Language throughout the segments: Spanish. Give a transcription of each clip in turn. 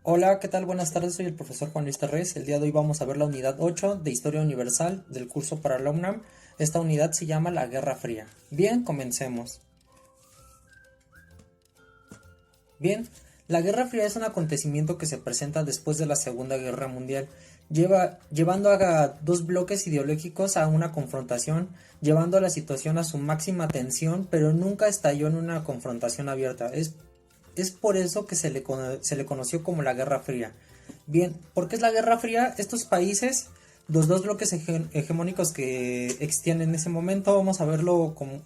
Hola, ¿qué tal? Buenas tardes, soy el profesor Juan Luis Terrés. El día de hoy vamos a ver la unidad 8 de Historia Universal del curso para la UNAM. Esta unidad se llama la Guerra Fría. Bien, comencemos. Bien, la Guerra Fría es un acontecimiento que se presenta después de la Segunda Guerra Mundial, llevando a dos bloques ideológicos a una confrontación, llevando a la situación a su máxima tensión, pero nunca estalló en una confrontación abierta. Es por eso que se le conoció como la Guerra Fría. Bien, ¿por qué es la Guerra Fría? Estos países, los dos bloques hegemónicos que existían en ese momento, vamos a verlo como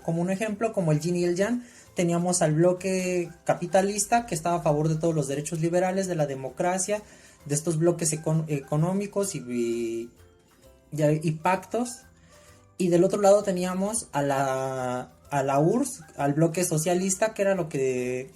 un ejemplo, como el yin y el yang. Teníamos al bloque capitalista que estaba a favor de todos los derechos liberales, de la democracia, de estos bloques económicos y pactos. Y del otro lado teníamos a la URSS, al bloque socialista, que era lo que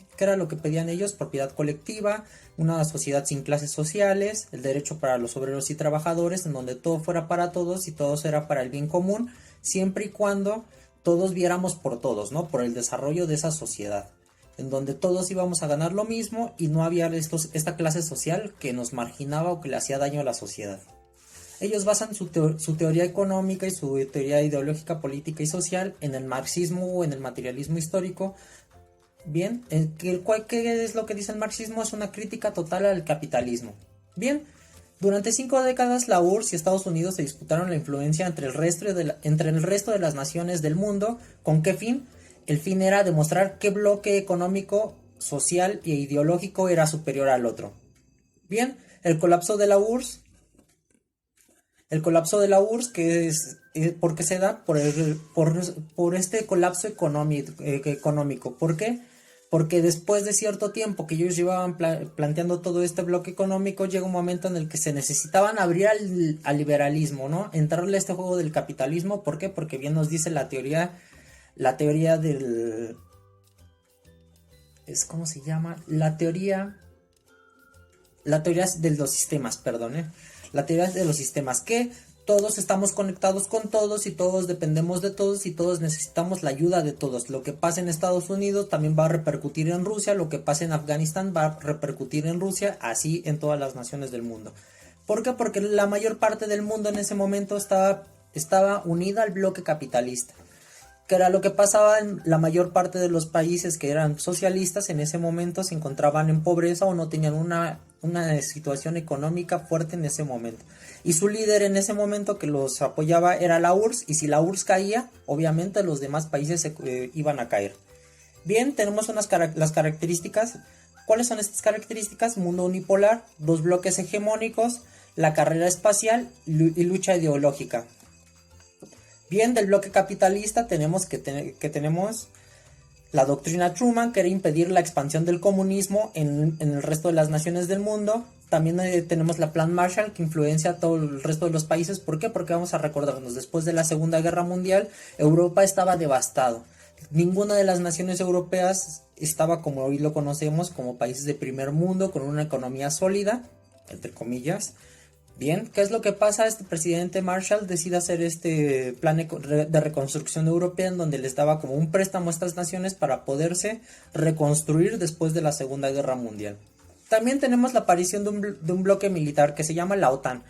pedían ellos: propiedad colectiva, una sociedad sin clases sociales, el derecho para los obreros y trabajadores, en donde todo fuera para todos y todo era para el bien común, siempre y cuando todos viéramos por todos, ¿no? Por el desarrollo de esa sociedad, en donde todos íbamos a ganar lo mismo y no había esta clase social que nos marginaba o que le hacía daño a la sociedad. Ellos basan su teoría económica y su teoría ideológica, política y social en el marxismo o en el materialismo histórico. Bien, ¿qué es lo que dice el marxismo? Es una crítica total al capitalismo. Bien, durante 5 décadas la URSS y Estados Unidos se disputaron la influencia entre el resto de las naciones del mundo. ¿Con qué fin? El fin era demostrar qué bloque económico, social e ideológico era superior al otro. Bien, el colapso de la URSS, ¿por qué se da? Por este colapso económico. ¿Por qué? Porque después de cierto tiempo que ellos llevaban planteando todo este bloque económico, llega un momento en el que se necesitaban abrir al liberalismo, ¿no? Entrarle a este juego del capitalismo. ¿Por qué? Porque bien nos dice la teoría del... ¿Cómo se llama? La teoría de los sistemas, perdón, la teoría de los sistemas, que todos estamos conectados con todos y todos dependemos de todos y todos necesitamos la ayuda de todos. Lo que pasa en Estados Unidos también va a repercutir en Rusia, lo que pasa en Afganistán va a repercutir en Rusia, así en todas las naciones del mundo. ¿Por qué? Porque la mayor parte del mundo en ese momento estaba unida al bloque capitalista, que era lo que pasaba en la mayor parte de los países que eran socialistas. En ese momento se encontraban en pobreza o no tenían una situación económica fuerte en ese momento. Y su líder en ese momento que los apoyaba era la URSS, y si la URSS caía, obviamente los demás países iban a caer. Bien, tenemos las características. ¿Cuáles son estas características? Mundo unipolar, dos bloques hegemónicos, la carrera espacial y lucha ideológica. Bien, del bloque capitalista tenemos tenemos la doctrina Truman, que era impedir la expansión del comunismo en el resto de las naciones del mundo. También tenemos la Plan Marshall, que influencia a todo el resto de los países. ¿Por qué? Porque vamos a recordarnos, después de la Segunda Guerra Mundial, Europa estaba devastado. Ninguna de las naciones europeas estaba, como hoy lo conocemos, como países de primer mundo, con una economía sólida, entre comillas. Bien, ¿qué es lo que pasa? Este presidente Marshall decide hacer este plan de reconstrucción europea, en donde les daba como un préstamo a estas naciones para poderse reconstruir después de la Segunda Guerra Mundial. También tenemos la aparición de un bloque militar que se llama la OTAN.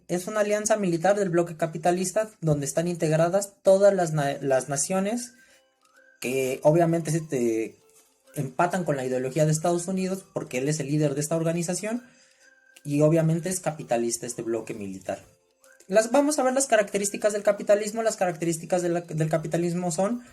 Es una alianza militar del bloque capitalista, donde están integradas todas las naciones que obviamente empatan con la ideología de Estados Unidos, porque él es el líder de esta organización. Y obviamente es capitalista este bloque militar. Vamos a ver las características del capitalismo. Las características del capitalismo son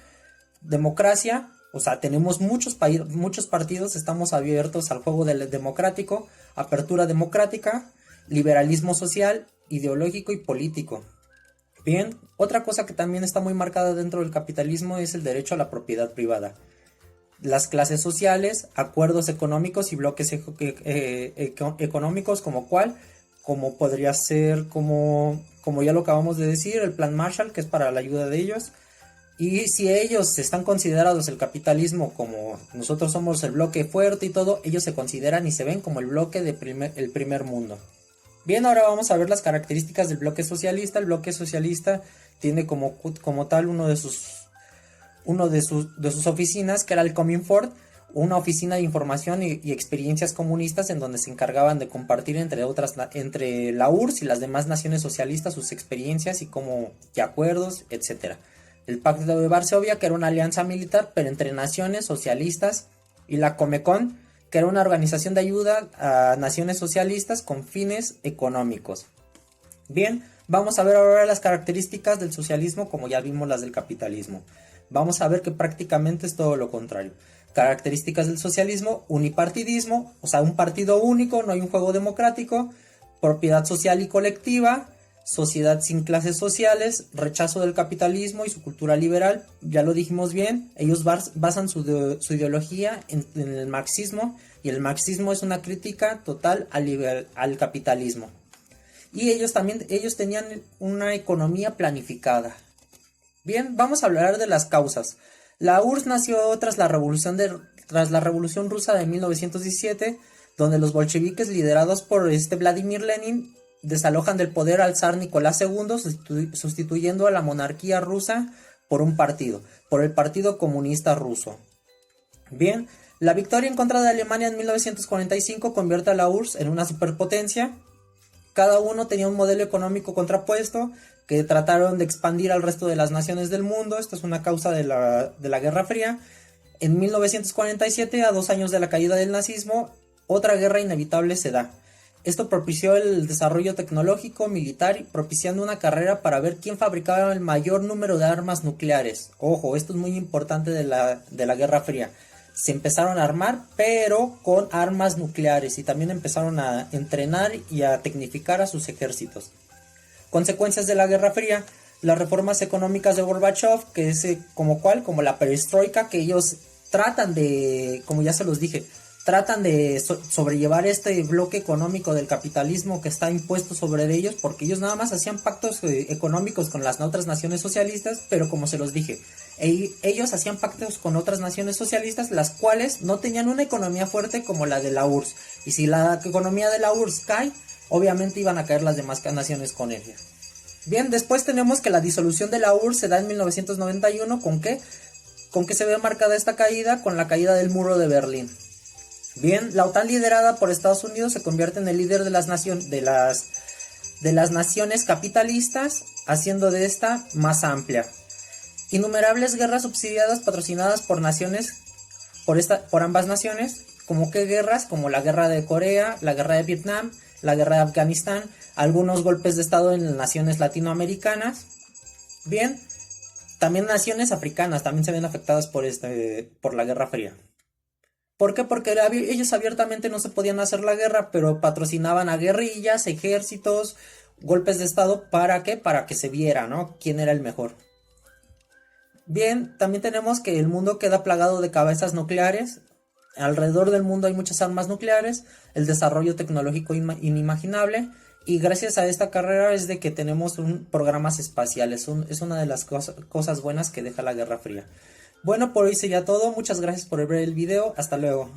democracia, o sea, tenemos muchos partidos, estamos abiertos al juego democrático, apertura democrática, liberalismo social, ideológico y político. Bien, otra cosa que también está muy marcada dentro del capitalismo es el derecho a la propiedad privada. Las clases sociales, acuerdos económicos y bloques económicos, como podría ser, como ya lo acabamos de decir, el Plan Marshall, que es para la ayuda de ellos. Y si ellos están considerados el capitalismo como nosotros somos el bloque fuerte y todo, ellos se consideran y se ven como el bloque el primer mundo. Bien, ahora vamos a ver las características del bloque socialista. El bloque socialista tiene como tal una de sus oficinas, que era el Cominfort, una oficina de información y experiencias comunistas en donde se encargaban de compartir entre la URSS y las demás naciones socialistas sus experiencias y acuerdos, etcétera. El Pacto de Varsovia, que era una alianza militar, pero entre naciones socialistas, y la Comecon, que era una organización de ayuda a naciones socialistas con fines económicos. Bien, vamos a ver ahora las características del socialismo como ya vimos las del capitalismo. Vamos a ver que prácticamente es todo lo contrario. Características del socialismo: unipartidismo, o sea, un partido único, no hay un juego democrático; propiedad social y colectiva; sociedad sin clases sociales; rechazo del capitalismo y su cultura liberal. Ya lo dijimos bien, ellos basan su ideología en el marxismo, y el marxismo es una crítica total al capitalismo. Y ellos tenían una economía planificada. Bien, vamos a hablar de las causas. La URSS nació tras la Revolución Rusa de 1917, donde los bolcheviques, liderados por Vladimir Lenin, desalojan del poder al zar Nicolás II, sustituyendo a la monarquía rusa por el Partido Comunista Ruso. Bien, la victoria en contra de Alemania en 1945 convierte a la URSS en una superpotencia. Cada uno tenía un modelo económico contrapuesto que trataron de expandir al resto de las naciones del mundo. Esto es una causa de la Guerra Fría. En 1947, a 2 años de la caída del nazismo, otra guerra inevitable se da. Esto propició el desarrollo tecnológico, militar, propiciando una carrera para ver quién fabricaba el mayor número de armas nucleares. Ojo, esto es muy importante de la Guerra Fría. Se empezaron a armar, pero con armas nucleares, y también empezaron a entrenar y a tecnificar a sus ejércitos. Consecuencias de la Guerra Fría: las reformas económicas de Gorbachev, que es como la perestroika, que ellos tratan de, como ya se los dije, tratan de sobrellevar este bloque económico del capitalismo que está impuesto sobre ellos, porque ellos nada más hacían pactos económicos con las otras naciones socialistas, pero como se los dije, ellos hacían pactos con otras naciones socialistas, las cuales no tenían una economía fuerte como la de la URSS, y si la economía de la URSS cae, obviamente iban a caer las demás naciones con ella. Bien, después tenemos que la disolución de la URSS se da en 1991, ¿con qué? ¿Con qué se ve marcada esta caída? Con la caída del muro de Berlín. Bien, la OTAN, liderada por Estados Unidos, se convierte en el líder de las naciones capitalistas, haciendo de esta más amplia. Innumerables guerras subsidiadas, patrocinadas por ambas naciones. ¿Como qué guerras? Como la guerra de Corea, la guerra de Vietnam, la guerra de Afganistán, algunos golpes de estado en naciones latinoamericanas. Bien, también naciones africanas también se ven afectadas por la Guerra Fría. ¿Por qué? Porque ellos abiertamente no se podían hacer la guerra, pero patrocinaban a guerrillas, ejércitos, golpes de estado. ¿Para qué? Para que se viera, ¿no?, quién era el mejor. Bien, también tenemos que el mundo queda plagado de cabezas nucleares. Alrededor del mundo hay muchas armas nucleares, el desarrollo tecnológico inimaginable, y gracias a esta carrera es de que tenemos programas espaciales. Es una de las cosas buenas que deja la Guerra Fría. Bueno, por hoy sería todo. Muchas gracias por ver el video. Hasta luego.